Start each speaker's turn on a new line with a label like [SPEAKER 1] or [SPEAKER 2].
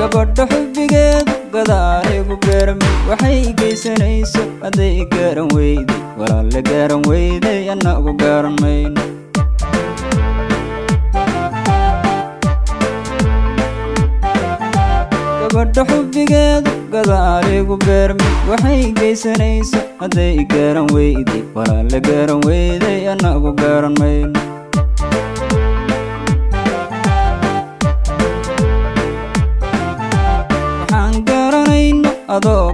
[SPEAKER 1] gabadha xubbigeedu gadaaligu beermay waxay geysanayso hadday garan weyday walaale garan weyday annagu garan mayno gabadha xubbigeedu gadaaligu beermay waxay geysanayso hadday garan weyday walaale garan weyday annagu garan mayno adoo